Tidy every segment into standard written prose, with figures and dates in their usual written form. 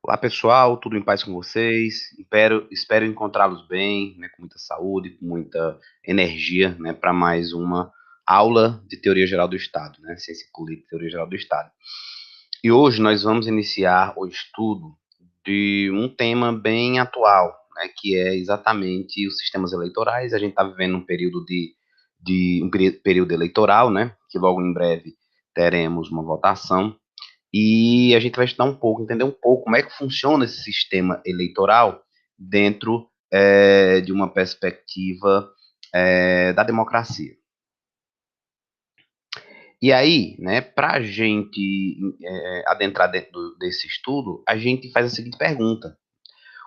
Olá pessoal, tudo em paz com vocês? Espero encontrá-los bem, né, com muita saúde, com muita energia, né, para mais uma aula de Teoria Geral do Estado, né, Ciência Política e Teoria Geral do Estado. E hoje nós vamos iniciar o estudo de um tema bem atual, né, que é exatamente os sistemas eleitorais. A gente está vivendo um período período eleitoral, né, que logo em breve teremos uma votação. E a gente vai estudar um pouco, entender um pouco como é que funciona esse sistema eleitoral dentro de uma perspectiva da democracia. E aí, né, para a gente adentrar dentro desse estudo, a gente faz a seguinte pergunta: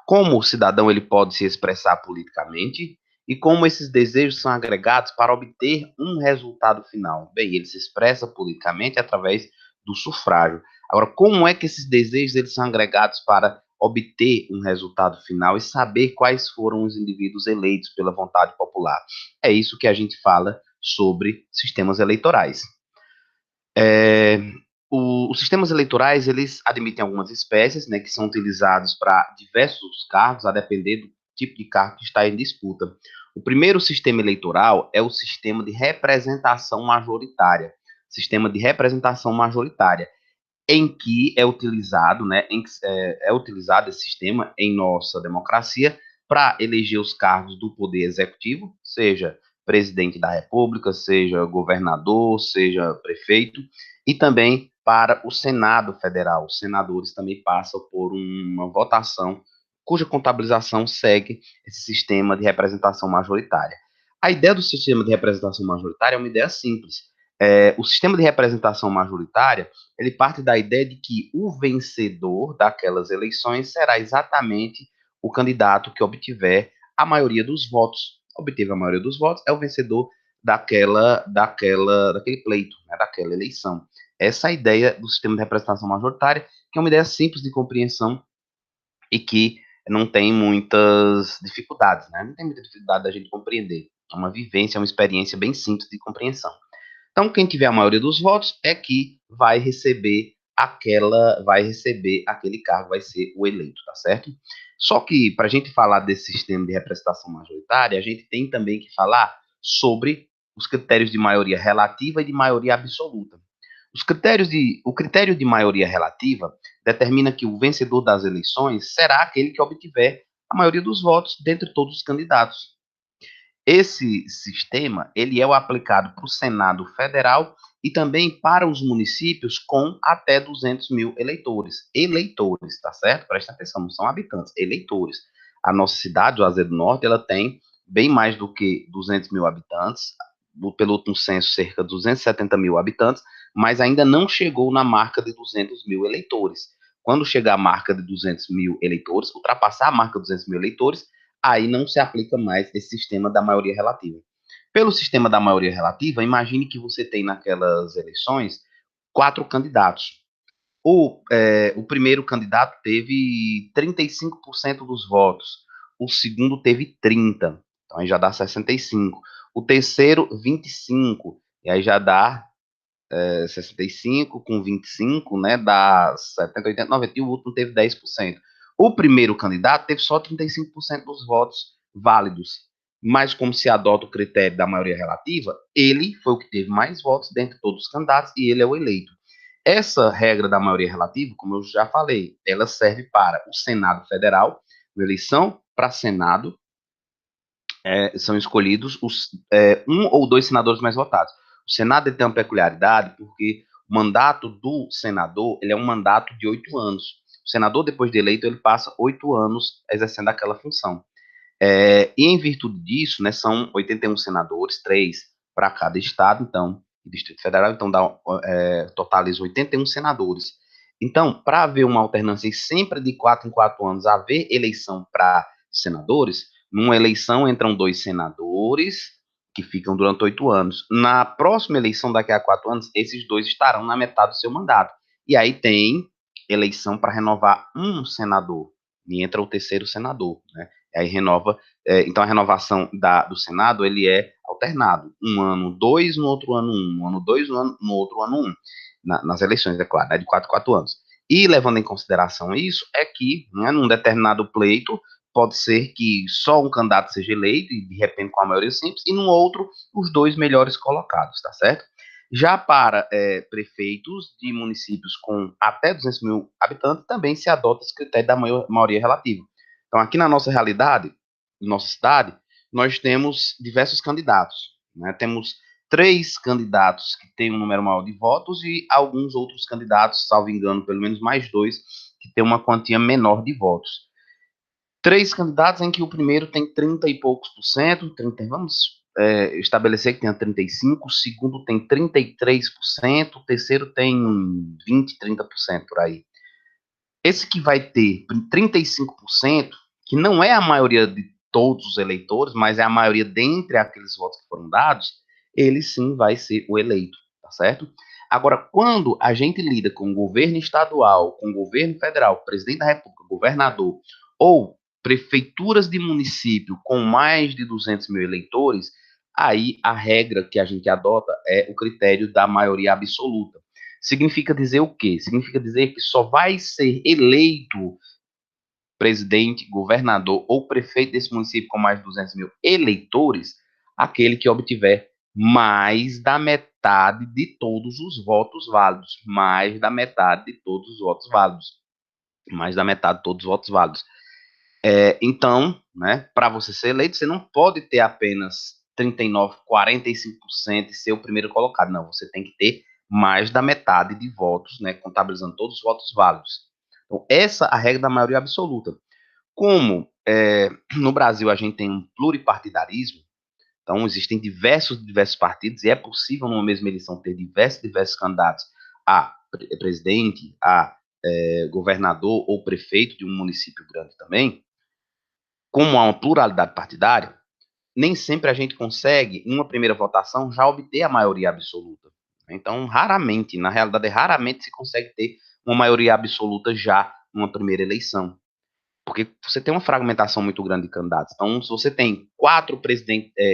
como o cidadão ele pode se expressar politicamente e como esses desejos são agregados para obter um resultado final? Bem, ele se expressa politicamente através do sufrágio. Agora, como é que esses desejos eles são agregados para obter um resultado final e saber quais foram os indivíduos eleitos pela vontade popular? É isso que a gente fala sobre sistemas eleitorais. É, os sistemas eleitorais, eles admitem algumas espécies, né, que são utilizados para diversos cargos, a depender do tipo de cargo que está em disputa. O primeiro sistema eleitoral é o sistema de representação majoritária. Sistema de representação majoritária, em que é utilizado, né, é utilizado esse sistema em nossa democracia para eleger os cargos do poder executivo, seja presidente da República, seja governador, seja prefeito, e também para o Senado Federal. Os senadores também passam por uma votação cuja contabilização segue esse sistema de representação majoritária. A ideia do sistema de representação majoritária é uma ideia simples. O sistema de representação majoritária ele parte da ideia de que o vencedor daquelas eleições será exatamente o candidato que obtiver a maioria dos votos. Obteve a maioria dos votos, é o vencedor daquele pleito, né, daquela eleição. Essa é a ideia do sistema de representação majoritária, que é uma ideia simples de compreensão e que não tem muitas dificuldades, né? Não tem muita dificuldade da gente compreender. É uma vivência, é uma experiência bem simples de compreensão. Então, quem tiver a maioria dos votos é que vai receber aquele cargo, vai ser o eleito, tá certo? Só que, para a gente falar desse sistema de representação majoritária, a gente tem também que falar sobre os critérios de maioria relativa e de maioria absoluta. O critério de maioria relativa determina que o vencedor das eleições será aquele que obtiver a maioria dos votos dentre todos os candidatos. Esse sistema ele é o aplicado para o Senado Federal e também para os municípios com até 200 mil eleitores. Eleitores, tá certo? Presta atenção, não são habitantes, eleitores. A nossa cidade, o Juazeiro do Norte, ela tem bem mais do que 200 mil habitantes, pelo último censo, cerca de 270 mil habitantes, mas ainda não chegou na marca de 200 mil eleitores. Quando chegar a marca de 200 mil eleitores, ultrapassar a marca de 200 mil eleitores, aí não se aplica mais esse sistema da maioria relativa. Pelo sistema da maioria relativa, imagine que você tem naquelas eleições 4 candidatos. O primeiro candidato teve 35% dos votos, o segundo teve 30%, então aí já dá 65%. O terceiro, 25%, e aí já dá 65 com 25, né, dá 70, 80, 90, e o último teve 10%. O primeiro candidato teve só 35% dos votos válidos, mas como se adota o critério da maioria relativa, ele foi o que teve mais votos dentre todos os candidatos e ele é o eleito. Essa regra da maioria relativa, como eu já falei, ela serve para o Senado Federal, a eleição para Senado, são escolhidos um ou dois senadores mais votados. O Senado ele tem uma peculiaridade porque o mandato do senador ele é um mandato de 8 anos. O senador, depois de eleito, ele passa 8 anos exercendo aquela função. E em virtude disso, né, são 81 senadores, 3 para cada estado, então, e Distrito Federal, então totaliza 81 senadores. Então, para haver uma alternância e sempre de 4 em 4 anos haver eleição para senadores, numa eleição entram 2 senadores que ficam durante 8 anos. Na próxima eleição, daqui a 4 anos, esses 2 estarão na metade do seu mandato. E aí tem eleição para renovar um senador, e entra o terceiro senador, né? Aí renova, então a renovação do Senado ele é alternado, um ano dois, no outro ano um ano dois, no outro ano um, nas eleições, é claro, né, de 4 em 4 anos. E levando em consideração isso, é que, né, num determinado pleito, pode ser que só um candidato seja eleito, e de repente com a maioria simples, e num outro, os dois melhores colocados, tá certo? Já para prefeitos de municípios com até 200 mil habitantes, também se adota esse critério da maioria relativa. Então, aqui na nossa realidade, nossa cidade, nós temos diversos candidatos. Né? Temos 3 candidatos que têm um número maior de votos e alguns outros candidatos, salvo engano, pelo menos mais 2, que têm uma quantia menor de votos. 3 candidatos em que o primeiro tem 30 e poucos por cento, 30, vamos estabelecer que tenha 35%, o segundo tem 33%, o terceiro tem 20, 30% por aí. Esse que vai ter 35%, que não é a maioria de todos os eleitores, mas é a maioria dentre aqueles votos que foram dados, ele sim vai ser o eleito, tá certo? Agora, quando a gente lida com o governo estadual, com o governo federal, presidente da República, governador, ou prefeituras de município com mais de 200 mil eleitores, aí a regra que a gente adota é o critério da maioria absoluta. Significa dizer o quê? Significa dizer que só vai ser eleito presidente, governador ou prefeito desse município com mais de 200 mil eleitores aquele que obtiver mais da metade de todos os votos válidos. Mais da metade de todos os votos válidos. Mais da metade de todos os votos válidos. Então, né, para você ser eleito, você não pode ter apenas 39, 45% e ser o primeiro colocado. Não, você tem que ter mais da metade de votos, né, contabilizando todos os votos válidos. Então, essa é a regra da maioria absoluta. Como no Brasil a gente tem um pluripartidarismo, então existem diversos partidos e é possível numa mesma eleição ter diversos candidatos a presidente, a governador ou prefeito de um município grande também. Como há uma pluralidade partidária, nem sempre a gente consegue, em uma primeira votação, já obter a maioria absoluta. Então, raramente, na realidade, raramente se consegue ter uma maioria absoluta já numa primeira eleição. Porque você tem uma fragmentação muito grande de candidatos. Então, se você tem 4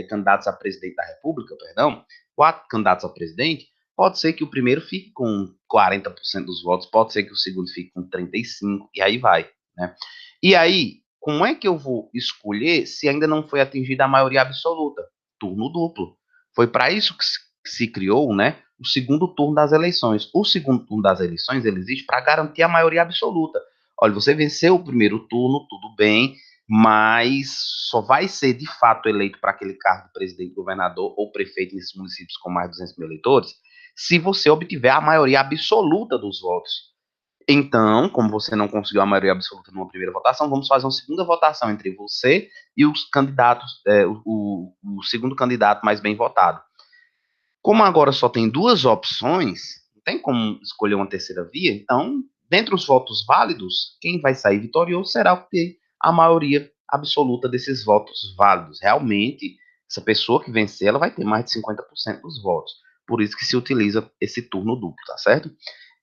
candidatos a presidente da República, perdão, 4 candidatos a presidente, pode ser que o primeiro fique com 40% dos votos, pode ser que o segundo fique com 35%, e aí vai. Né? E aí, como é que eu vou escolher se ainda não foi atingida a maioria absoluta? Turno duplo. Foi para isso que se criou, né, o segundo turno das eleições. O segundo turno das eleições ele existe para garantir a maioria absoluta. Olha, você venceu o primeiro turno, tudo bem, mas só vai ser de fato eleito para aquele cargo de presidente, governador ou prefeito nesses municípios com mais de 200 mil eleitores, se você obtiver a maioria absoluta dos votos. Então, como você não conseguiu a maioria absoluta numa primeira votação, vamos fazer uma segunda votação entre você e os candidatos, o segundo candidato mais bem votado. Como agora só tem 2 opções, não tem como escolher uma terceira via, então, dentre os votos válidos, quem vai sair vitorioso será o que tem a maioria absoluta desses votos válidos. Realmente, essa pessoa que vencer, ela vai ter mais de 50% dos votos. Por isso que se utiliza esse turno duplo, tá certo?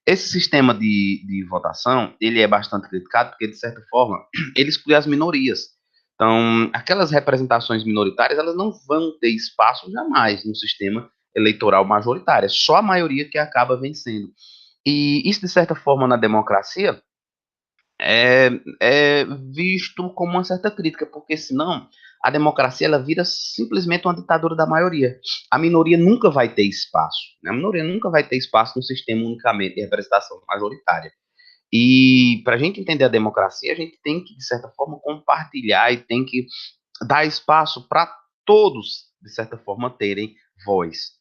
Esse sistema de votação, ele é bastante criticado porque, de certa forma, ele exclui as minorias. Então, aquelas representações minoritárias, elas não vão ter espaço jamais no sistema eleitoral majoritário. É só a maioria que acaba vencendo. E isso, de certa forma, na democracia, é, é visto como uma certa crítica, porque senão a democracia ela vira simplesmente uma ditadura da maioria. A minoria nunca vai ter espaço. Né? A minoria nunca vai ter espaço no sistema unicamente de representação majoritária. E para a gente entender a democracia, a gente tem que, de certa forma, compartilhar e tem que dar espaço para todos, de certa forma, terem voz.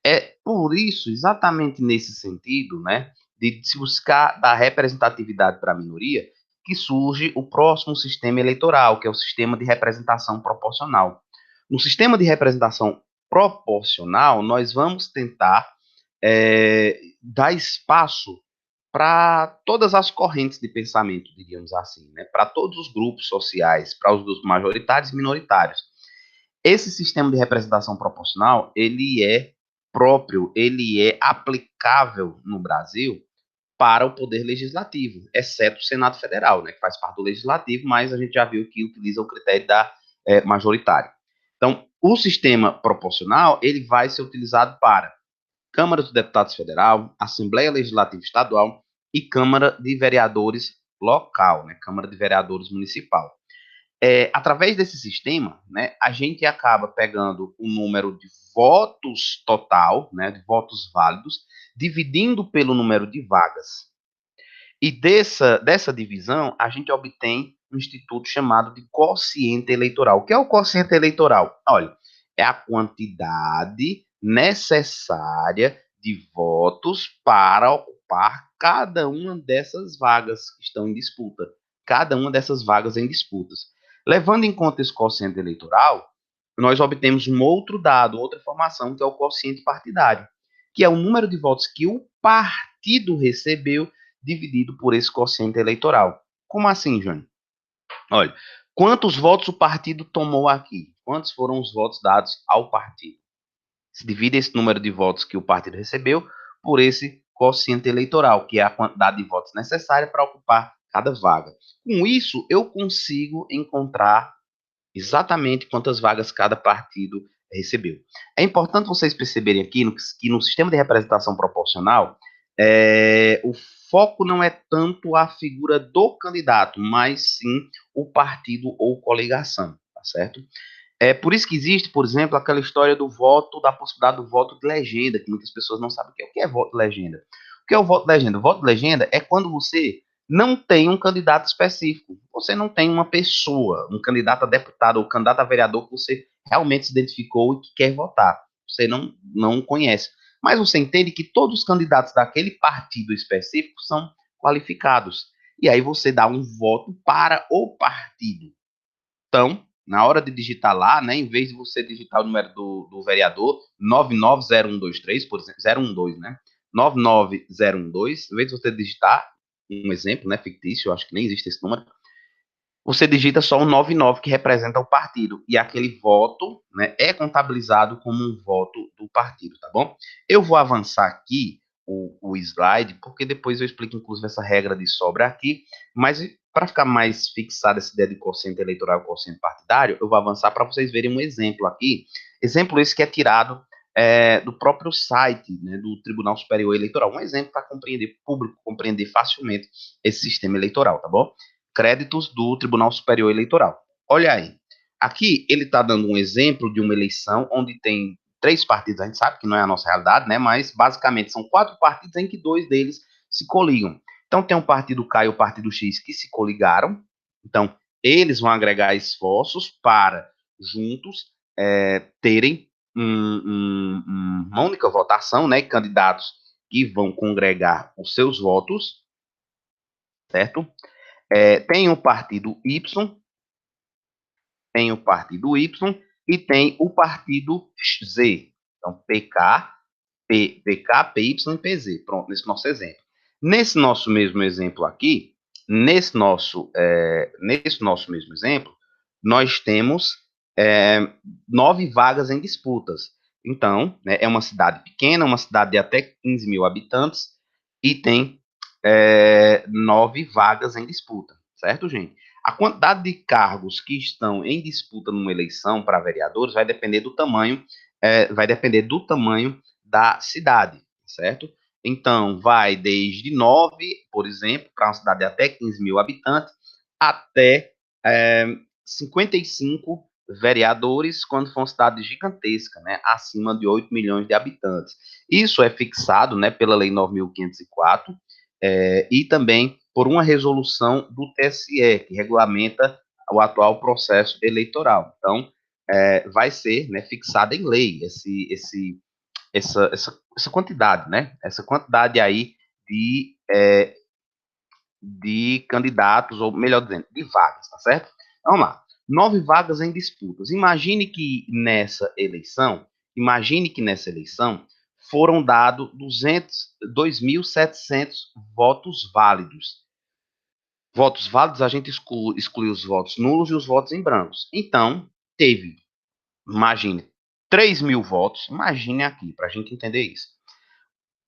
É por isso, exatamente nesse sentido, né, de se buscar dar representatividade para a minoria, que surge o próximo sistema eleitoral, que é o sistema de representação proporcional. No sistema de representação proporcional, nós vamos tentar dar espaço para todas as correntes de pensamento, diríamos assim, né? Para todos os grupos sociais, para os grupos majoritários e minoritários. Esse sistema de representação proporcional, ele é próprio, ele é aplicável no Brasil para o poder legislativo, exceto o Senado Federal, né, que faz parte do legislativo, mas a gente já viu que utiliza o critério da majoritária. Então, o sistema proporcional, ele vai ser utilizado para Câmara dos Deputados Federal, Assembleia Legislativa Estadual e Câmara de Vereadores local, né, Câmara de Vereadores municipal. Através desse sistema, né, a gente acaba pegando o número de votos total, né, de votos válidos, dividindo pelo número de vagas. E dessa divisão, a gente obtém um instituto chamado de quociente eleitoral. O que é o quociente eleitoral? Olha, é a quantidade necessária de votos para ocupar cada uma dessas vagas que estão em disputa. Cada uma dessas vagas em disputas. Levando em conta esse quociente eleitoral, nós obtemos um outro dado, outra informação, que é o quociente partidário, que é o número de votos que o partido recebeu dividido por esse quociente eleitoral. Como assim, Jânio? Olha, quantos votos o partido tomou aqui? Quantos foram os votos dados ao partido? Se divide esse número de votos que o partido recebeu por esse quociente eleitoral, que é a quantidade de votos necessária para ocupar cada vaga. Com isso, eu consigo encontrar exatamente quantas vagas cada partido recebeu. É importante vocês perceberem aqui que no sistema de representação proporcional, o foco não é tanto a figura do candidato, mas sim o partido ou coligação, tá certo? É por isso que existe, por exemplo, aquela história do voto, da possibilidade do voto de legenda, que muitas pessoas não sabem o que é. O que é voto de legenda? O que é o voto de legenda? O voto de legenda é quando você não tem um candidato específico. Você não tem uma pessoa, um candidato a deputado ou candidato a vereador que você realmente se identificou e que quer votar. Você não conhece. Mas você entende que todos os candidatos daquele partido específico são qualificados. E aí você dá um voto para o partido. Então, na hora de digitar lá, né, em vez de você digitar o número do vereador, 990123, por exemplo, 012, né? 99012, em vez de você digitar um exemplo, né, fictício, eu acho que nem existe esse número, você digita só o 99 que representa o partido e aquele voto, né, é contabilizado como um voto do partido, tá bom? Eu vou avançar aqui o slide, porque depois eu explico inclusive essa regra de sobra aqui, mas para ficar mais fixada essa ideia de quociente eleitoral e quociente partidário, eu vou avançar para vocês verem um exemplo aqui, exemplo esse que é tirado do próprio site, né, do Tribunal Superior Eleitoral, um exemplo para compreender, público compreender facilmente esse sistema eleitoral, tá bom? Créditos do Tribunal Superior Eleitoral. Olha aí, aqui ele está dando um exemplo de uma eleição onde tem 3 partidos, a gente sabe que não é a nossa realidade, né? Mas basicamente são 4 partidos em que 2 deles se coligam. Então tem o partido K e o partido X que se coligaram. Então eles vão agregar esforços para juntos terem uma única votação, né? Candidatos que vão congregar os seus votos, certo? Tem o partido Y, tem o partido Y e tem o partido Z. Então, PK, PK, PY e PZ. Pronto, nesse nosso exemplo. Nesse nosso mesmo exemplo aqui, nesse nosso mesmo exemplo, nós temos 9 vagas em disputas. Então, né, é uma cidade pequena, uma cidade de até 15 mil habitantes, e tem 9 vagas em disputa, certo, gente? A quantidade de cargos que estão em disputa numa eleição para vereadores vai depender do tamanho da cidade, certo? Então, vai desde 9, por exemplo, para uma cidade de até 15 mil habitantes, até 55 vereadores quando for uma cidade gigantesca, né, acima de 8 milhões de habitantes. Isso é fixado, né, pela Lei 9.504 e também por uma resolução do TSE, que regulamenta o atual processo eleitoral. Então, vai ser, né, fixada em lei essa quantidade, né? Essa quantidade aí de candidatos, ou melhor dizendo, de vagas, tá certo? Vamos lá. 9 vagas em disputas. Imagine que nessa eleição foram dados 2.700 votos válidos. Votos válidos, a gente exclui os votos nulos e os votos em brancos. Então, teve, imagine, 3.000 votos. Imagine aqui, para a gente entender isso.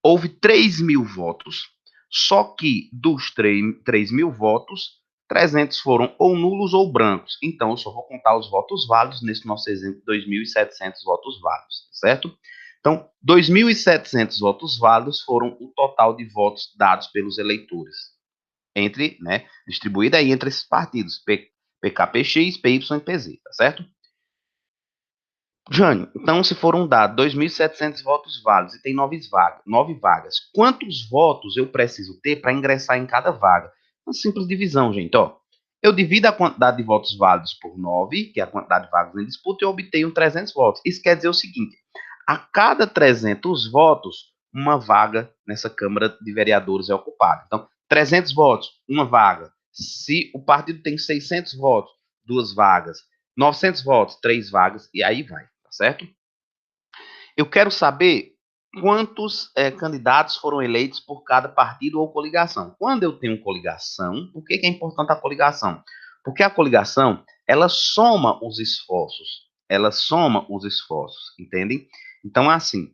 Houve 3.000 votos, só que dos 3.000 votos, 300 foram ou nulos ou brancos. Então, eu só vou contar os votos válidos nesse nosso exemplo, 2.700 votos válidos, certo? Então, 2.700 votos válidos foram o total de votos dados pelos eleitores, entre, né, distribuída aí entre esses partidos, PKPX, PY e PZ, tá certo? Jânio, então se foram dados 2.700 votos válidos e tem 9 vagas, quantos votos eu preciso ter para ingressar em cada vaga? Uma simples divisão, gente, ó. Eu divido a quantidade de votos válidos por 9, que é a quantidade de vagas em disputa, e eu obtenho 300 votos. Isso quer dizer o seguinte, a cada 300 votos, uma vaga nessa Câmara de Vereadores é ocupada. Então, 300 votos, uma vaga. Se o partido tem 600 votos, 2 vagas. 900 votos, 3 vagas, e aí vai, tá certo? Eu quero saber quantos candidatos foram eleitos por cada partido ou coligação. Quando eu tenho coligação, por que é importante a coligação? Porque a coligação, ela soma os esforços. Ela soma os esforços, entendem? Então, assim,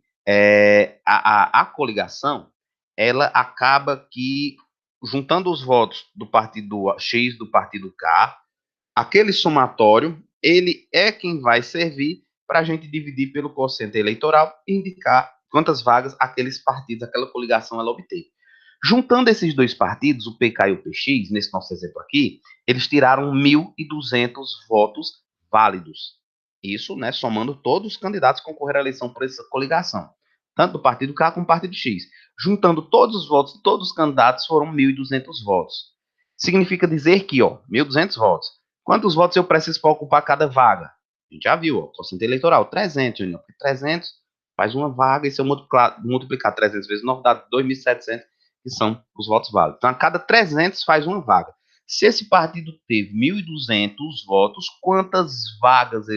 a coligação, ela acaba que, juntando os votos do partido X, do partido K, aquele somatório, ele é quem vai servir para a gente dividir pelo quociente eleitoral e indicar quantas vagas aqueles partidos, aquela coligação, ela obteve. Juntando esses dois partidos, o PK e o PX, nesse nosso exemplo aqui, eles tiraram 1.200 votos válidos. Isso, né, somando todos os candidatos que concorreram à eleição por essa coligação. Tanto do partido K como do partido X. Juntando todos os votos de todos os candidatos, foram 1.200 votos. Significa dizer que, ó, 1.200 votos. Quantos votos eu preciso para ocupar cada vaga? A gente já viu, ó, quociente eleitoral, 300, Júnior. 300 faz uma vaga, e se eu multiplicar 300 vezes 9, dá 2.700, que são os votos válidos. Então, a cada 300 faz uma vaga. Se esse partido teve 1.200 votos, quantas vagas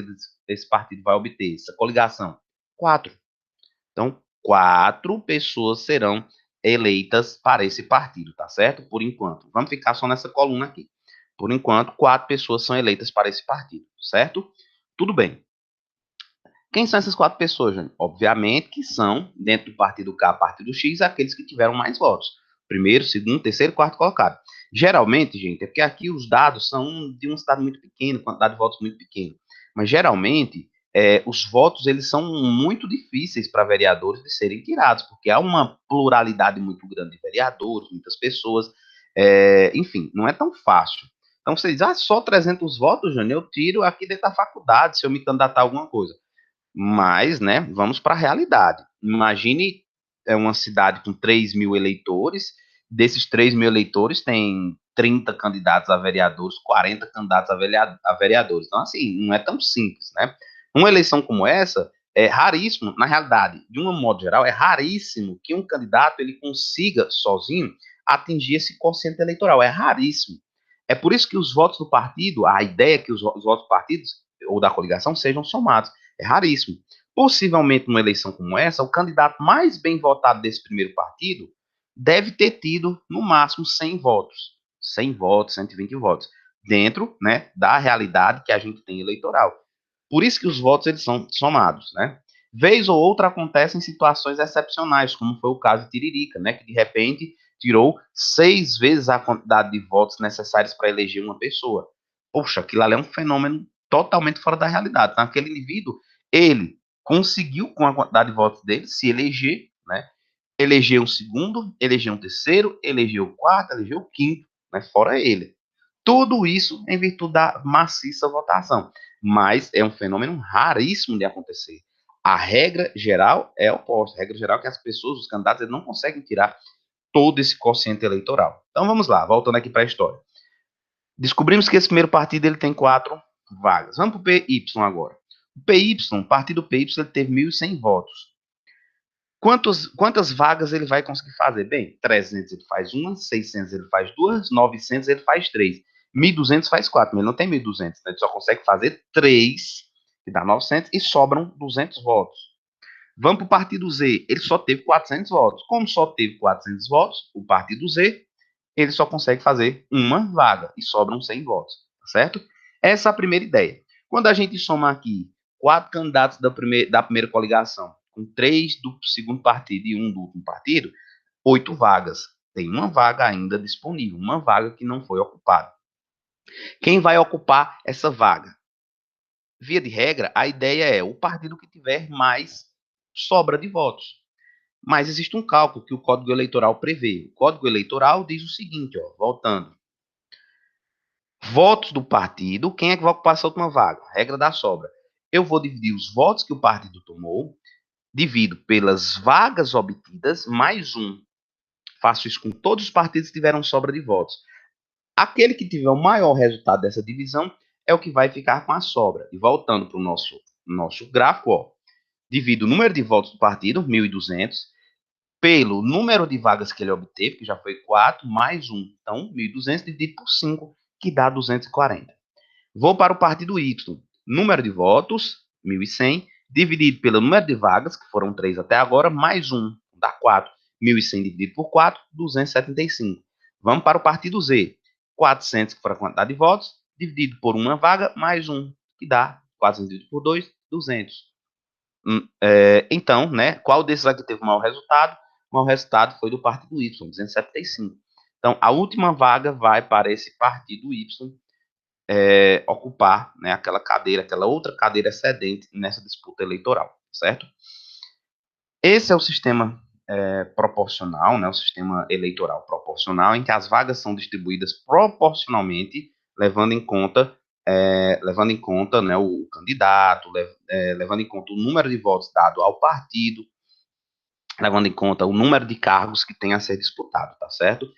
esse partido vai obter? Essa coligação? 4. Então, 4 pessoas serão eleitas para esse partido, tá certo? Por enquanto. Vamos ficar só nessa coluna aqui. Por enquanto, 4 pessoas são eleitas para esse partido, certo? Tudo bem. Quem são essas 4 pessoas, gente? Obviamente que são, dentro do partido K, partido X, aqueles que tiveram mais votos. Primeiro, segundo, terceiro, quarto colocado. Geralmente, gente, é porque aqui os dados são de uma cidade muito pequena, quantidade de votos muito pequena. Mas geralmente, os votos eles são muito difíceis para vereadores de serem tirados, porque há uma pluralidade muito grande de vereadores, muitas pessoas. Enfim, não é tão fácil. Então você diz, só 300 votos, Jânio, eu tiro aqui dentro da faculdade, se eu me candidatar a alguma coisa. Mas, né, vamos para a realidade. Imagine uma cidade com 3.000 eleitores, desses 3.000 eleitores tem 30 candidatos a vereadores, 40 candidatos a vereadores. Então, assim, não é tão simples, né? Uma eleição como essa é raríssimo, na realidade, de um modo geral, é raríssimo que um candidato ele consiga sozinho atingir esse quociente eleitoral, é raríssimo. É por isso que os votos do partido, a ideia é que os votos do partido ou da coligação sejam somados. É raríssimo. Possivelmente, numa eleição como essa, o candidato mais bem votado desse primeiro partido deve ter tido, no máximo, 100 votos. 100 votos, 120 votos. Dentro, né, da realidade que a gente tem eleitoral. Por isso que os votos eles são somados, né? Vez ou outra acontece em situações excepcionais, como foi o caso de Tiririca, né, que de repente tirou 6 vezes a quantidade de votos necessários para eleger uma pessoa. Poxa, aquilo ali é um fenômeno totalmente fora da realidade. Então, aquele indivíduo, ele conseguiu, com a quantidade de votos dele, se eleger, né? Elegeu um segundo, elegeu um terceiro, elegeu o quarto, elegeu o quinto, né? Fora ele. Tudo isso em virtude da maciça votação. Mas é um fenômeno raríssimo de acontecer. A regra geral é oposta. A regra geral é que as pessoas, os candidatos, eles não conseguem tirar todo esse quociente eleitoral. Então vamos lá, voltando aqui para a história. Descobrimos que esse primeiro partido ele tem 4 vagas. Vamos para o PY agora. O PY, o partido PY, ele teve 1.100 votos. Quantas vagas ele vai conseguir fazer? Bem, 300 ele faz uma, 600 ele faz duas, 900 ele faz três, 1.200 faz quatro, mas ele não tem 1.200, né? Ele só consegue fazer três, que dá 900, e sobram 200 votos. Vamos para o partido Z, ele só teve 400 votos. Como só teve 400 votos, o partido Z, ele só consegue fazer uma vaga, e sobram 100 votos, tá certo? Essa é a primeira ideia. Quando a gente soma aqui 4 candidatos da primeira coligação, com 3 do segundo partido e 1 do último partido, 8 vagas. Tem uma vaga ainda disponível, uma vaga que não foi ocupada. Quem vai ocupar essa vaga? Via de regra, a ideia é o partido que tiver mais sobra de votos. Mas existe um cálculo que o Código Eleitoral prevê. O Código Eleitoral diz o seguinte, ó, voltando. Votos do partido, quem é que vai ocupar essa última vaga? Regra da sobra. Eu vou dividir os votos que o partido tomou, divido pelas vagas obtidas, mais um. Faço isso com todos os partidos que tiveram sobra de votos. Aquele que tiver o maior resultado dessa divisão é o que vai ficar com a sobra. E voltando para o nosso gráfico, ó, divido o número de votos do partido, 1.200, pelo número de vagas que ele obteve, que já foi 4, mais 1. Então, 1.200 dividido por 5, que dá 240. Vou para o partido Y. Número de votos, 1.100, dividido pelo número de vagas, que foram 3 até agora, mais 1, dá 4. 1.100 dividido por 4, 275. Vamos para o partido Z. 400, que foi a quantidade de votos, dividido por uma vaga, mais 1, que dá 400 dividido por 2, 200. Então, né, qual desses aqui teve o maior resultado? O maior resultado foi do partido Y, 275. Então, a última vaga vai para esse partido Y ocupar, né, aquela cadeira, aquela outra cadeira excedente nessa disputa eleitoral, certo? Esse é o sistema proporcional, né, o sistema eleitoral proporcional, em que as vagas são distribuídas proporcionalmente, levando em conta, né, o candidato, levando em conta o número de votos dado ao partido, levando em conta o número de cargos que tem a ser disputado, tá certo?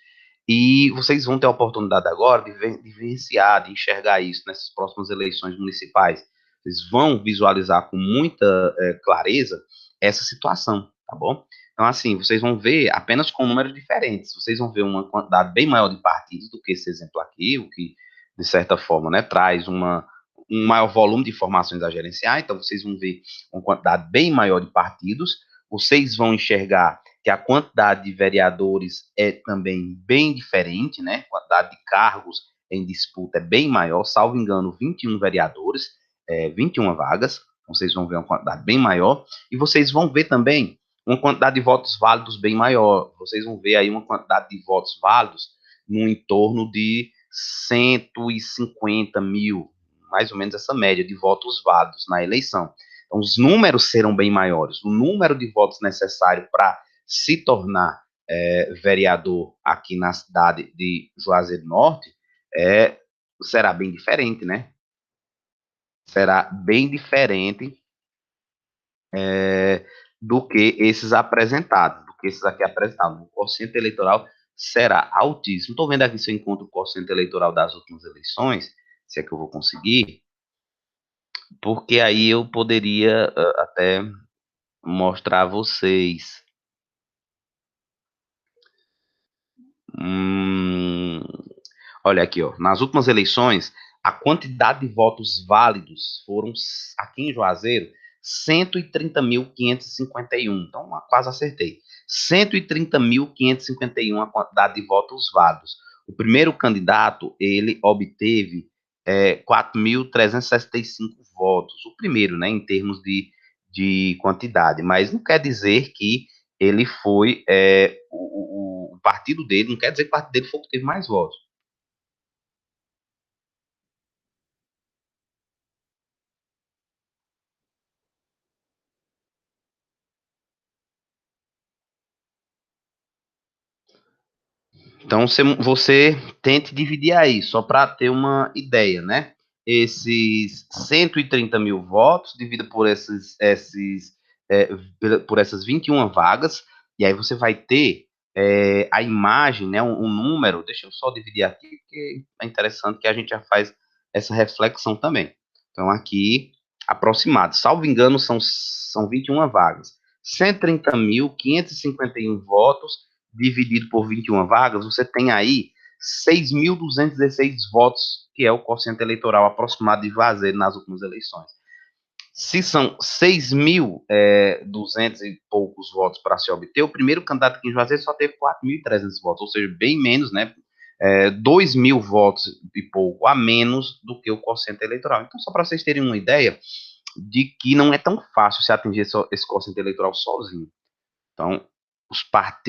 E vocês vão ter a oportunidade agora de vivenciar, de enxergar isso nessas próximas eleições municipais. Vocês vão visualizar com muita clareza essa situação, tá bom? Então, assim, vocês vão ver apenas com números diferentes. Vocês vão ver uma quantidade bem maior de partidos do que esse exemplo aqui, o que, de certa forma, né, traz um maior volume de informações a gerenciar. Então, vocês vão ver uma quantidade bem maior de partidos. Vocês vão enxergar que a quantidade de vereadores é também bem diferente, né? A quantidade de cargos em disputa é bem maior, salvo engano, 21 vereadores, 21 vagas, vocês vão ver uma quantidade bem maior, e vocês vão ver também uma quantidade de votos válidos bem maior, vocês vão ver aí uma quantidade de votos válidos no entorno de 150 mil, mais ou menos essa média de votos válidos na eleição. Então, os números serão bem maiores, o número de votos necessário para se tornar vereador aqui na cidade de Juazeiro do Norte será bem diferente, né? Será bem diferente do que esses apresentados, do que esses aqui apresentados. O quociente eleitoral será altíssimo. Estou vendo aqui se eu encontro o quociente eleitoral das últimas eleições, se é que eu vou conseguir, porque aí eu poderia até mostrar a vocês. Hum, Olha aqui, ó, nas últimas eleições, a quantidade de votos válidos foram, aqui em Juazeiro, 130.551. Então, quase acertei. 130.551 a quantidade de votos válidos. O primeiro candidato, ele obteve 4.365 votos. O primeiro, né, em termos de quantidade. Mas não quer dizer que ele foi, o partido dele, não quer dizer que o partido dele foi o que teve mais votos. Então, você tente dividir aí, só para ter uma ideia, né? Esses 130 mil votos, divida por é, por essas 21 vagas, e aí você vai ter a imagem, né? Um número, deixa eu só dividir aqui, porque é interessante que a gente já faz essa reflexão também. Então, aqui, aproximado, salvo engano, são 21 vagas. 130.551 votos dividido por 21 vagas, você tem aí 6.216 votos, que é o quociente eleitoral aproximado de Juazeiro nas últimas eleições. Se são 6.200 e poucos votos para se obter, o primeiro candidato aqui em Juazeiro só teve 4.300 votos, ou seja, bem menos, né? 2.000 votos e pouco a menos do que o quociente eleitoral. Então, só para vocês terem uma ideia de que não é tão fácil se atingir esse quociente eleitoral sozinho. Então,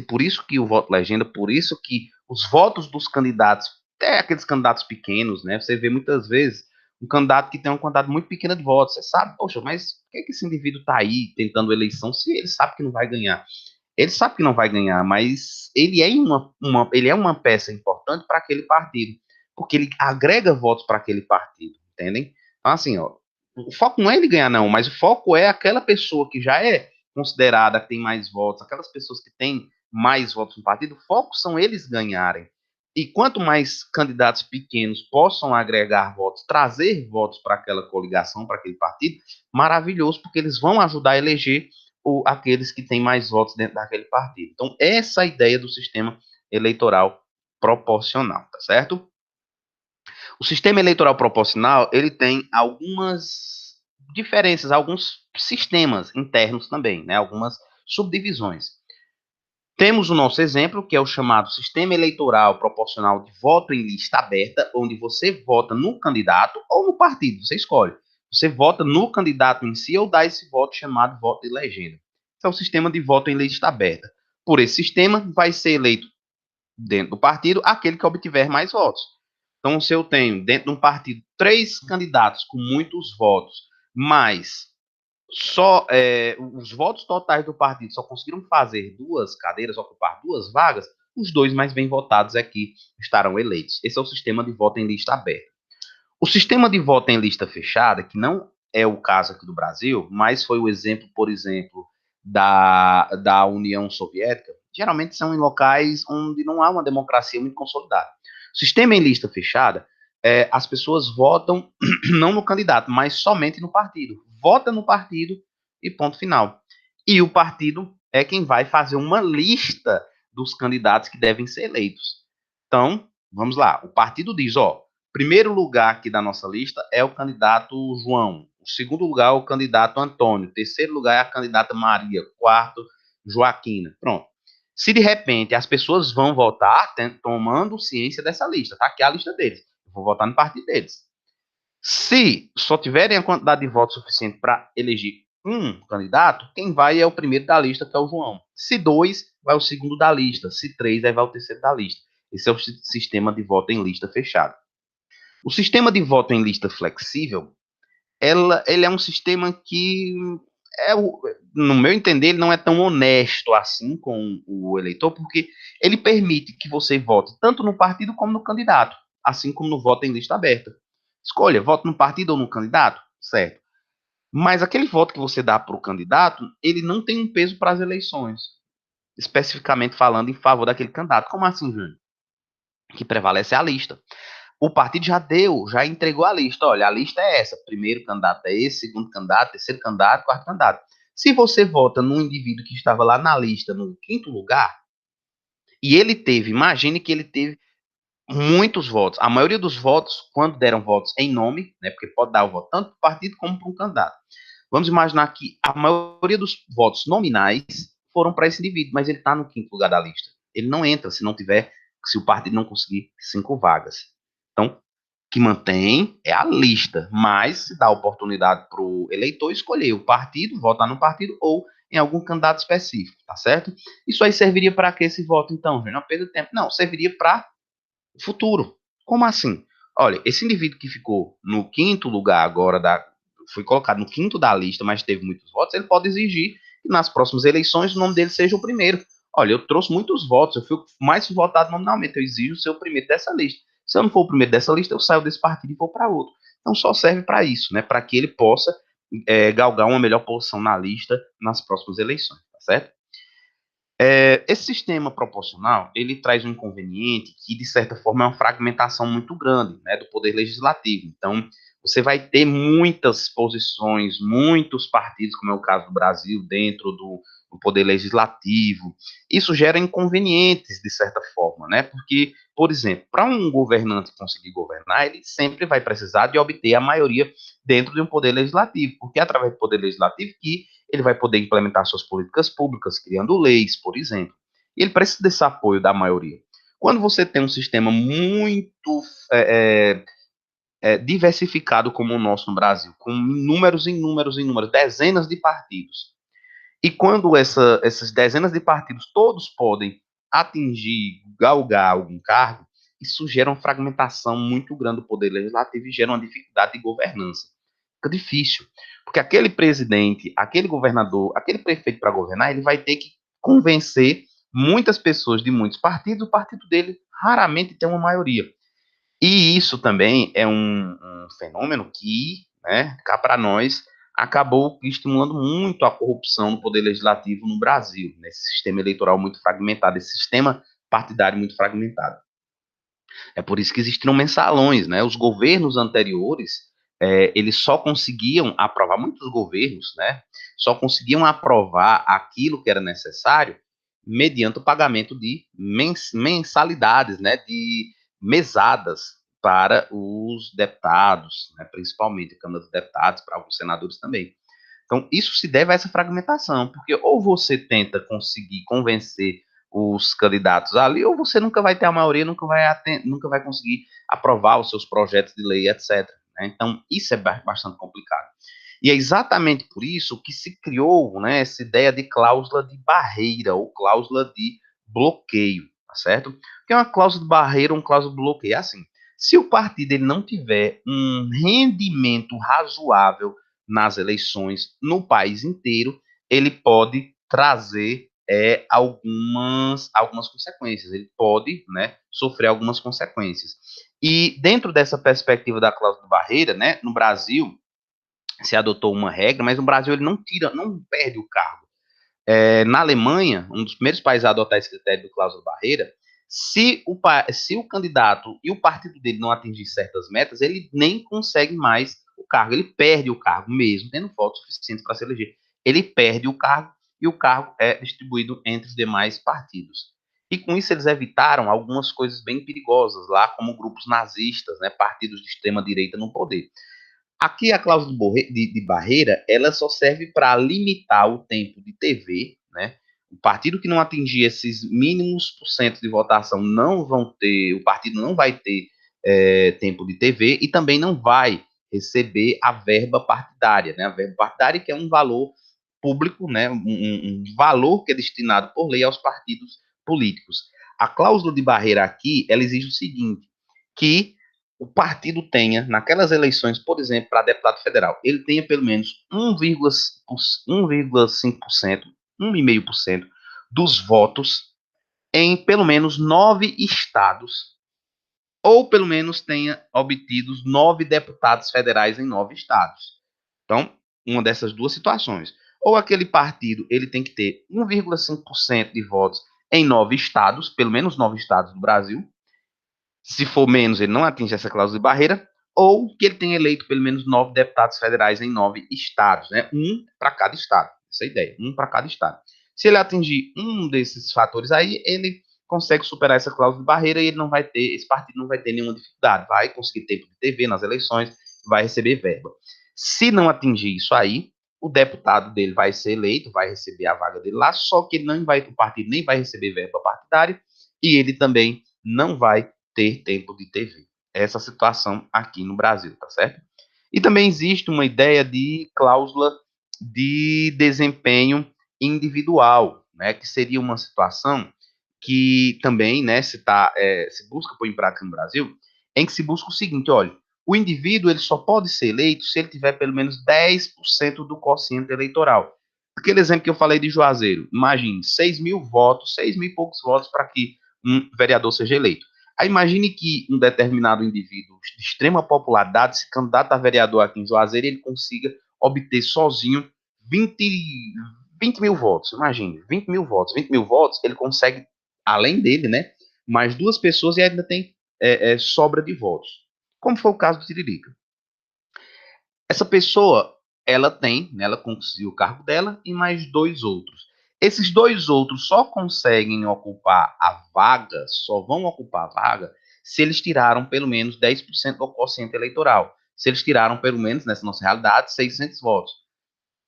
por isso que o voto legenda, por isso que os votos dos candidatos, até aqueles candidatos pequenos, né? Você vê muitas vezes um candidato que tem uma quantidade muito pequena de votos. Você sabe, poxa, mas por que esse indivíduo está aí tentando eleição se ele sabe que não vai ganhar? Ele sabe que não vai ganhar, mas ele é ele é uma peça importante para aquele partido, porque ele agrega votos para aquele partido, entendem? Então, assim, ó, o foco não é ele ganhar, não, mas o foco é aquela pessoa que já é considerada que tem mais votos, aquelas pessoas que têm mais votos no partido, o foco são eles ganharem. E quanto mais candidatos pequenos possam agregar votos, trazer votos para aquela coligação, para aquele partido, maravilhoso, porque eles vão ajudar a eleger aqueles que têm mais votos dentro daquele partido. Então, essa é a ideia do sistema eleitoral proporcional, tá certo? O sistema eleitoral proporcional, ele tem algumas diferenças, alguns sistemas internos também, né? Algumas subdivisões. Temos o nosso exemplo, que é o chamado sistema eleitoral proporcional de voto em lista aberta, onde você vota no candidato ou no partido, você escolhe. Você vota no candidato em si ou dá esse voto chamado voto de legenda. Esse é o sistema de voto em lista aberta. Por esse sistema, vai ser eleito dentro do partido aquele que obtiver mais votos. Então, se eu tenho dentro de um partido 3 candidatos com muitos votos, mas só os votos totais do partido só conseguiram fazer 2 cadeiras, ocupar 2 vagas, os 2 mais bem votados aqui estarão eleitos. Esse é o sistema de voto em lista aberta. O sistema de voto em lista fechada, que não é o caso aqui do Brasil, mas foi o exemplo, por exemplo, da União Soviética, geralmente são em locais onde não há uma democracia muito consolidada. O sistema em lista fechada, as pessoas votam não no candidato, mas somente no partido. Vota no partido e ponto final. E o partido é quem vai fazer uma lista dos candidatos que devem ser eleitos. Então, vamos lá. O partido diz, ó, primeiro lugar aqui da nossa lista é o candidato João. O segundo lugar é o candidato Antônio. O terceiro lugar é a candidata Maria. Quarto, Joaquina. Pronto. Se de repente as pessoas vão votar tomando ciência dessa lista, tá? Aqui é a lista deles. Eu vou votar no partido deles. Se só tiverem a quantidade de votos suficiente para eleger um candidato, quem vai é o primeiro da lista, que é o João. Se 2, vai o segundo da lista. Se 3, aí vai o terceiro da lista. Esse é o sistema de voto em lista fechada. O sistema de voto em lista flexível, ele é um sistema que, no meu entender, ele não é tão honesto assim com o eleitor, porque ele permite que você vote tanto no partido como no candidato, assim como no voto em lista aberta. Escolha, voto no partido ou no candidato, certo? Mas aquele voto que você dá para o candidato, ele não tem um peso para as eleições, especificamente falando em favor daquele candidato. Como assim, Júnior? Que prevalece a lista. O partido já deu, já entregou a lista. Olha, a lista é essa: primeiro candidato é esse, segundo candidato, terceiro candidato, quarto candidato. Se você vota num indivíduo que estava lá na lista no quinto lugar, e ele teve, imagine que ele teve muitos votos. A maioria dos votos, quando deram votos em nome, né, porque pode dar o voto tanto para o partido como para um candidato. Vamos imaginar que a maioria dos votos nominais foram para esse indivíduo, mas ele está no quinto lugar da lista. Ele não entra se não tiver, se o partido não conseguir 5 vagas. Então, que mantém é a lista, mas se dá a oportunidade para o eleitor escolher o partido, votar no partido ou em algum candidato específico, tá certo? Isso aí serviria para que esse voto, então, não perda tempo. Não, serviria para o futuro. Como assim? Olha, esse indivíduo que ficou no quinto lugar agora, foi colocado no quinto da lista, mas teve muitos votos, ele pode exigir que nas próximas eleições o nome dele seja o primeiro. Olha, eu trouxe muitos votos, eu fui mais votado nominalmente, eu exijo ser o primeiro dessa lista. Se eu não for o primeiro dessa lista, eu saio desse partido e vou para outro. Então só serve para isso, né? Para que ele possa galgar uma melhor posição na lista nas próximas eleições, tá certo? Esse sistema proporcional, ele traz um inconveniente que, de certa forma, é uma fragmentação muito grande, né, do poder legislativo. Então, você vai ter muitas posições, muitos partidos, como é o caso do Brasil, dentro do poder legislativo. Isso gera inconvenientes, de certa forma, né? Porque, por exemplo, para um governante conseguir governar, ele sempre vai precisar de obter a maioria dentro de um poder legislativo, porque é através do poder legislativo que ele vai poder implementar suas políticas públicas, criando leis, por exemplo. E ele precisa desse apoio da maioria. Quando você tem um sistema muito diversificado como o nosso no Brasil, com inúmeros, dezenas de partidos, e quando essas dezenas de partidos todos podem atingir, galgar algum cargo, isso gera uma fragmentação muito grande do poder legislativo e gera uma dificuldade de governança. Fica difícil, porque aquele presidente, aquele governador, aquele prefeito para governar, ele vai ter que convencer muitas pessoas de muitos partidos, o partido dele raramente tem uma maioria. E isso também é um fenômeno que, né, cá para nós, acabou estimulando muito a corrupção no poder legislativo no Brasil, nesse sistema eleitoral muito fragmentado, esse sistema partidário muito fragmentado. É por isso que existiram mensalões, né? Os governos anteriores, eles só conseguiam aprovar, muitos governos, né? Só conseguiam aprovar aquilo que era necessário mediante o pagamento de mensalidades, né? De mesadas para os deputados, né? Principalmente a Câmara dos Deputados, para alguns senadores também. Então, isso se deve a essa fragmentação, porque ou você tenta conseguir convencer os candidatos ali, ou você nunca vai ter a maioria, nunca vai conseguir aprovar os seus projetos de lei, etc. Né? Então, isso é bastante complicado. E é exatamente por isso que se criou, né, essa ideia de cláusula de barreira ou cláusula de bloqueio, tá certo? Que é uma cláusula de barreira ou uma cláusula de bloqueio. É assim, se o partido ele não tiver um rendimento razoável nas eleições no país inteiro, ele pode trazer algumas consequências. Ele pode, né, sofrer algumas consequências. E dentro dessa perspectiva da cláusula de barreira, né, no Brasil se adotou uma regra, mas no Brasil ele não perde o cargo. Na Alemanha, um dos primeiros países a adotar esse critério do cláusula de barreira, se o candidato e o partido dele não atingir certas metas, ele nem consegue mais o cargo, ele perde o cargo, mesmo tendo votos suficientes para se eleger. Ele perde o cargo e o cargo é distribuído entre os demais partidos. E com isso eles evitaram algumas coisas bem perigosas lá, como grupos nazistas, né, partidos de extrema direita no poder. Aqui a cláusula de barreira, ela só serve para limitar o tempo de TV, né? O partido que não atingir esses mínimos por cento de votação não vão ter, o partido não vai ter tempo de TV e também não vai receber a verba partidária, né? A verba partidária que é um valor público, né? Um valor que é destinado por lei aos partidos políticos. A cláusula de barreira aqui, ela exige o seguinte, que o partido tenha, naquelas eleições, por exemplo, para deputado federal, ele tenha pelo menos 1,5%, 1,5% dos votos em pelo menos 9 estados, ou pelo menos tenha obtido 9 deputados federais em 9 estados. Então, uma dessas duas situações. Ou aquele partido ele tem que ter 1,5% de votos em 9 estados, pelo menos 9 estados do Brasil, se for menos, ele não atinge essa cláusula de barreira, ou que ele tenha eleito pelo menos 9 deputados federais em 9 estados, né? Um para cada estado. Essa é a ideia, um para cada estado. Se ele atingir um desses fatores aí, ele consegue superar essa cláusula de barreira e ele não vai ter, esse partido não vai ter nenhuma dificuldade, vai conseguir tempo de TV nas eleições, vai receber verba. Se não atingir isso aí, o deputado dele vai ser eleito, vai receber a vaga dele lá, só que ele não vai, o partido nem vai receber verba partidária e ele também não vai ter tempo de TV. Essa situação aqui no Brasil, tá certo? E também existe uma ideia de cláusula de desempenho individual, né, que seria uma situação que também, né, se busca pôr em prática no Brasil, em que se busca o seguinte, olha, o indivíduo ele só pode ser eleito se ele tiver pelo menos 10% do quociente eleitoral. Aquele exemplo que eu falei de Juazeiro, imagine, 6 mil votos, 6 mil e poucos votos para que um vereador seja eleito. Aí imagine que um determinado indivíduo de extrema popularidade se candidata a vereador aqui em Juazeiro e ele consiga obter sozinho 20 mil votos. Imagine, 20 mil votos. 20 mil votos, ele consegue, além dele, né, mais duas pessoas e ainda tem sobra de votos. Como foi o caso do Tiririca. Essa pessoa, ela tem, né, ela conseguiu o cargo dela e mais dois outros. Esses dois outros só conseguem ocupar a vaga, só vão ocupar a vaga, se eles tiraram pelo menos 10% do quociente eleitoral. Se eles tiraram pelo menos, nessa nossa realidade, 600 votos.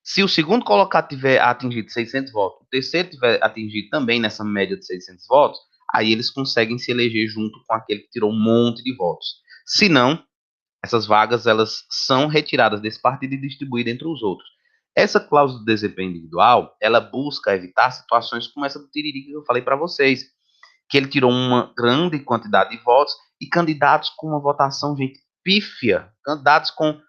Se o segundo colocado tiver atingido 600 votos, o terceiro tiver atingido também nessa média de 600 votos, aí eles conseguem se eleger junto com aquele que tirou um monte de votos. Se não, essas vagas elas são retiradas desse partido e distribuídas entre os outros. Essa cláusula de desempenho individual, ela busca evitar situações como essa do Tiririca que eu falei para vocês, que ele tirou uma grande quantidade de votos, e candidatos com uma votação, gente, pífia, candidatos com,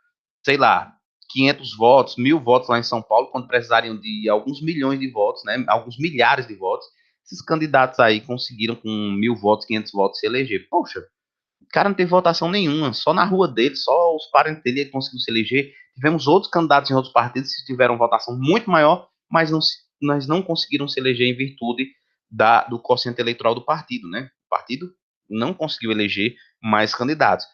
sei lá, 500 votos, 1.000 votos lá em São Paulo, quando precisariam de alguns milhões de votos, né, alguns milhares de votos, esses candidatos aí conseguiram com 1.000 votos, 500 votos se eleger. Poxa, o cara não teve votação nenhuma, só na rua dele, só os parentes dele conseguiram se eleger. Tivemos outros candidatos em outros partidos que tiveram votação muito maior, mas nós não conseguiram se eleger em virtude do quociente eleitoral do partido, né? O partido não conseguiu eleger mais candidatos.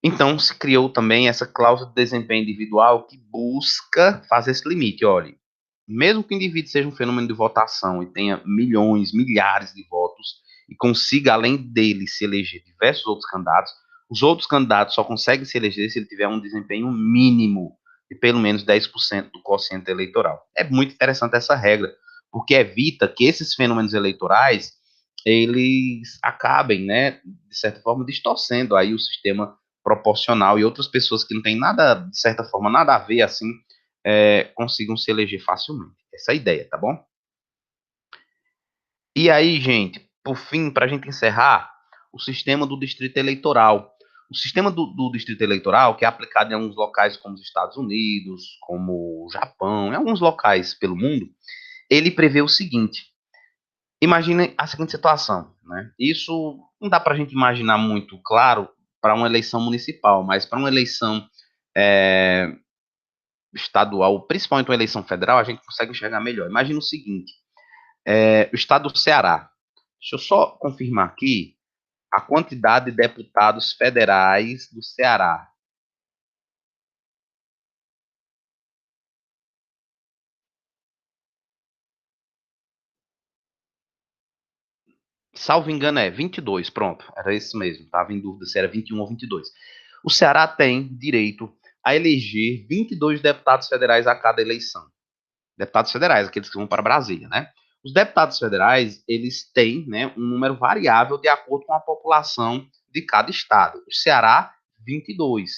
Então, se criou também essa cláusula de desempenho individual que busca fazer esse limite. Olha, mesmo que o indivíduo seja um fenômeno de votação e tenha milhões, milhares de votos e consiga, além dele, se eleger diversos outros candidatos, os outros candidatos só conseguem se eleger se ele tiver um desempenho mínimo de pelo menos 10% do quociente eleitoral. É muito interessante essa regra, porque evita que esses fenômenos eleitorais eles acabem, né, de certa forma, distorcendo aí o sistema proporcional e outras pessoas que não têm nada, de certa forma, nada a ver assim, consigam se eleger facilmente. Essa é a ideia, tá bom? E aí, gente, por fim, para a gente encerrar, o sistema do distrito eleitoral. O sistema do distrito eleitoral, que é aplicado em alguns locais como os Estados Unidos, como o Japão, em alguns locais pelo mundo, ele prevê o seguinte: imagine a seguinte situação, né? Isso não dá para a gente imaginar muito claro para uma eleição municipal, mas para uma eleição é, estadual, principalmente uma eleição federal, a gente consegue enxergar melhor. Imagina o seguinte: o estado do Ceará. Deixa eu só confirmar aqui a quantidade de deputados federais do Ceará. Salvo engano, é 22. Pronto, era isso mesmo. Estava em dúvida se era 21 ou 22. O Ceará tem direito a eleger 22 deputados federais a cada eleição. Deputados federais, aqueles que vão para Brasília, né? Os deputados federais, eles têm, né, um número variável de acordo com a população de cada estado. O Ceará, 22.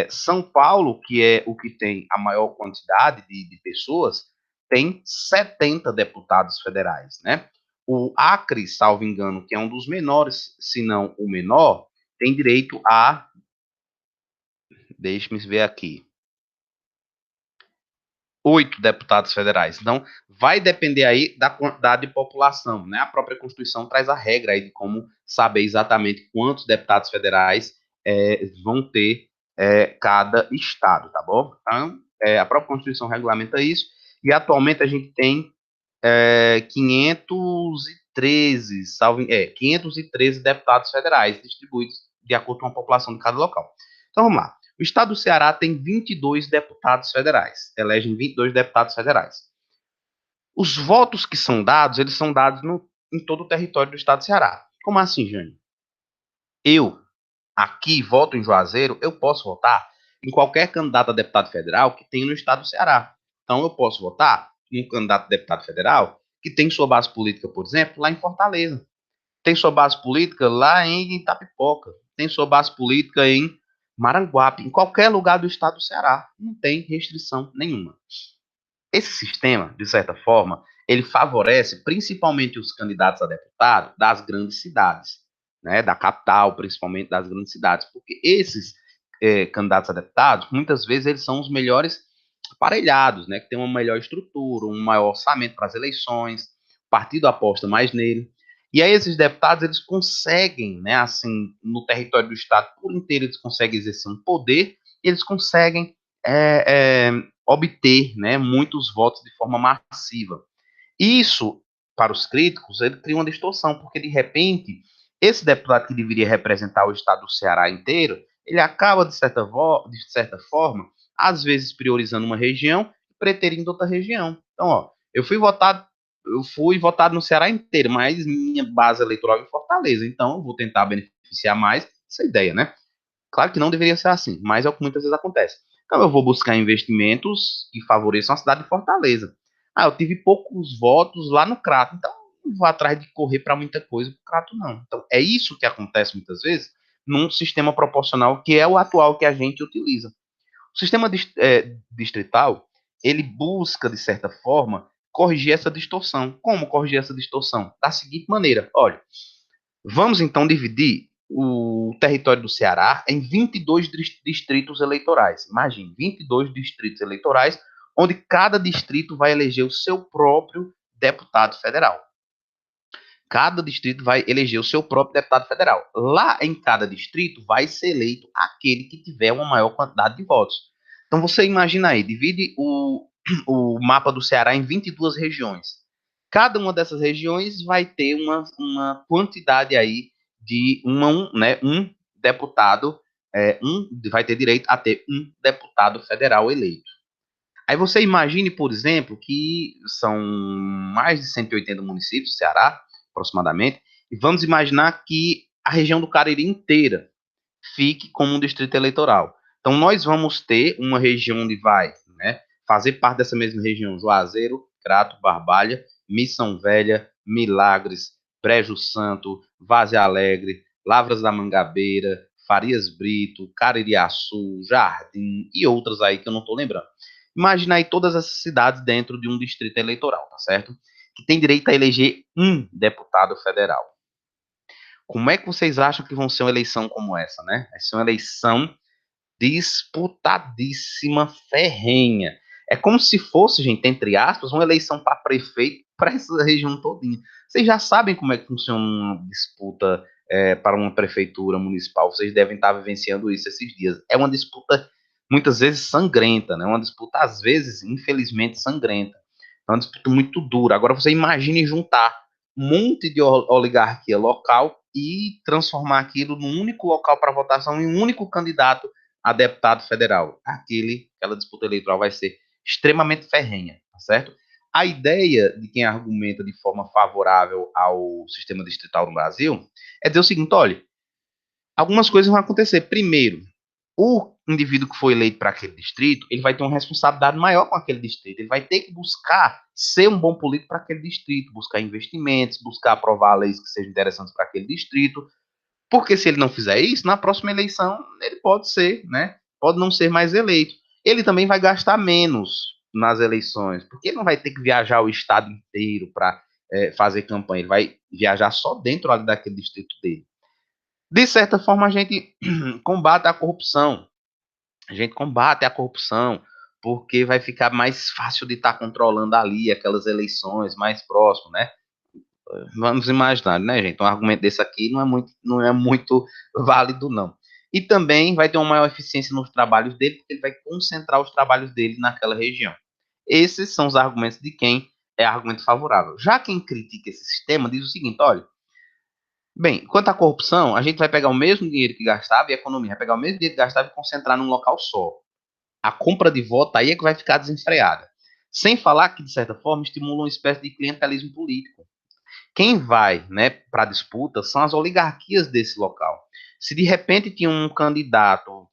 São Paulo, que é o que tem a maior quantidade de pessoas, tem 70 deputados federais, né? O Acre, salvo engano, que é um dos menores, se não o menor, tem direito a, deixe-me ver aqui, 8 deputados federais. Então, vai depender aí da quantidade de população, né? A própria Constituição traz a regra aí de como saber exatamente quantos deputados federais vão ter cada estado, tá bom? Então, a própria Constituição regulamenta isso, e atualmente a gente tem 513, 513 deputados federais distribuídos de acordo com a população de cada local. Então, vamos lá. O estado do Ceará tem 22 deputados federais, elegem 22 deputados federais. Os votos que são dados, eles são dados em todo o território do estado do Ceará. Como assim, Jânio? Eu, aqui, voto em Juazeiro, eu posso votar em qualquer candidato a deputado federal que tem no estado do Ceará. Então, eu posso votar em um candidato a deputado federal que tem sua base política, por exemplo, lá em Fortaleza. Tem sua base política lá em Itapipoca. Tem sua base política em Maranguape, em qualquer lugar do estado do Ceará. Não tem restrição nenhuma. Esse sistema, de certa forma, ele favorece principalmente os candidatos a deputado das grandes cidades, né, da capital, principalmente das grandes cidades, porque esses candidatos a deputados, muitas vezes eles são os melhores aparelhados, né, que tem uma melhor estrutura, um maior orçamento para as eleições, o partido aposta mais nele. E aí esses deputados, eles conseguem, né, assim, no território do estado por inteiro, eles conseguem exercer um poder, eles conseguem é, é, obter, né, muitos votos de forma massiva. Isso, para os críticos, ele cria uma distorção, porque de repente, esse deputado que deveria representar o estado do Ceará inteiro, ele acaba, de certa forma, às vezes priorizando uma região e preterindo outra região. Então, ó, eu fui votado no Ceará inteiro, mas minha base eleitoral é em Fortaleza, então eu vou tentar beneficiar mais essa ideia, né? Claro que não deveria ser assim, mas é o que muitas vezes acontece. Então eu vou buscar investimentos que favoreçam a cidade de Fortaleza. Ah, eu tive poucos votos lá no Crato, então não vou atrás de correr para muita coisa pro Crato, não. Então é isso que acontece muitas vezes num sistema proporcional que é o atual que a gente utiliza. O sistema distrital, ele busca, de certa forma, corrigir essa distorção. Como corrigir essa distorção? Da seguinte maneira, olha, vamos então dividir o território do Ceará em 22 distritos eleitorais. Imagine, 22 distritos eleitorais, onde cada distrito vai eleger o seu próprio deputado federal. Cada distrito vai eleger o seu próprio deputado federal. Lá em cada distrito vai ser eleito aquele que tiver uma maior quantidade de votos. Então você imagina aí, divide o mapa do Ceará em 22 regiões. Cada uma dessas regiões vai ter uma quantidade aí de um deputado, vai ter direito a ter um deputado federal eleito. Aí você imagine, por exemplo, que são mais de 180 municípios do Ceará, aproximadamente, e vamos imaginar que a região do Cariri inteira fique como um distrito eleitoral. Então nós vamos ter uma região onde vai, né, fazer parte dessa mesma região Juazeiro, Crato, Barbalha, Missão Velha, Milagres, Brejo Santo, Várzea Alegre, Lavras da Mangabeira, Farias Brito, Caririaçu, Jardim e outras aí que eu não estou lembrando. Imagina aí todas essas cidades dentro de um distrito eleitoral, tá certo? Que tem direito a eleger um deputado federal. Como é que vocês acham que vão ser uma eleição como essa, né? Vai ser uma eleição disputadíssima, ferrenha. É como se fosse, gente, entre aspas, uma eleição para prefeito para essa região todinha. Vocês já sabem como é que funciona uma disputa para uma prefeitura municipal. Vocês devem estar vivenciando isso esses dias. É uma disputa muitas vezes sangrenta, né? Uma disputa às vezes, infelizmente, sangrenta. É uma disputa muito dura. Agora você imagine juntar um monte de oligarquia local e transformar aquilo num único local para votação em um único candidato a deputado federal. Aquela disputa eleitoral vai ser extremamente ferrenha, tá certo? A ideia de quem argumenta de forma favorável ao sistema distrital no Brasil é dizer o seguinte: olha, algumas coisas vão acontecer. Primeiro, o indivíduo que foi eleito para aquele distrito, ele vai ter uma responsabilidade maior com aquele distrito. Ele vai ter que buscar ser um bom político para aquele distrito, buscar investimentos, buscar aprovar leis que sejam interessantes para aquele distrito, porque se ele não fizer isso, na próxima eleição ele pode ser, né? Pode não ser mais eleito. Ele também vai gastar menos nas eleições, porque ele não vai ter que viajar o estado inteiro para fazer campanha. Ele vai viajar só dentro ali daquele distrito dele. De certa forma, a gente combate a corrupção. A gente combate a corrupção porque vai ficar mais fácil de estar controlando ali aquelas eleições mais próximas, né? Vamos imaginar, né, gente? Um argumento desse aqui não é muito válido, não. E também vai ter uma maior eficiência nos trabalhos dele, porque ele vai concentrar os trabalhos dele naquela região. Esses são os argumentos de quem é argumento favorável. Já quem critica esse sistema diz o seguinte: olha, bem, quanto à corrupção, a gente vai pegar o mesmo dinheiro que gastava e a economia vai pegar o mesmo dinheiro que gastava e concentrar num local só. A compra de voto aí é que vai ficar desenfreada. Sem falar que, de certa forma, estimula uma espécie de clientelismo político. Quem vai, né, para a disputa são as oligarquias desse local. Se de repente tinha um candidato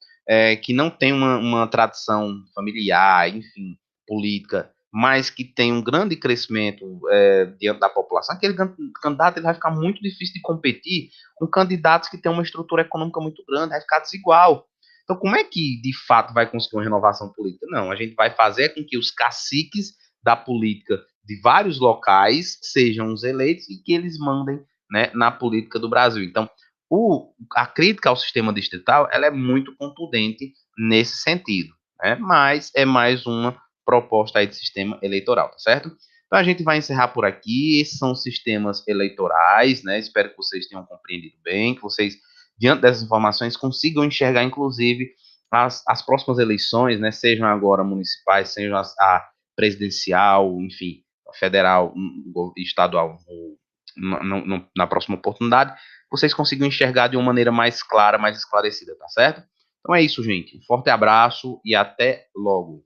que não tem uma tradição familiar, enfim, política, mas que tem um grande crescimento diante da população, aquele candidato ele vai ficar muito difícil de competir com candidatos que têm uma estrutura econômica muito grande, vai ficar desigual. Então, como é que de fato vai conseguir uma renovação política? Não, a gente vai fazer com que os caciques da política de vários locais sejam os eleitos e que eles mandem, né, na política do Brasil. Então, a crítica ao sistema distrital ela é muito contundente nesse sentido, né? Mas é mais uma proposta aí de sistema eleitoral, tá certo? Então a gente vai encerrar por aqui. Esses são os sistemas eleitorais, né? Espero que vocês tenham compreendido bem, que vocês, diante dessas informações, consigam enxergar, inclusive, as próximas eleições, né? Sejam agora municipais, sejam a presidencial, enfim, federal, estadual, na próxima oportunidade, vocês consigam enxergar de uma maneira mais clara, mais esclarecida, tá certo? Então é isso, gente. Um forte abraço e até logo.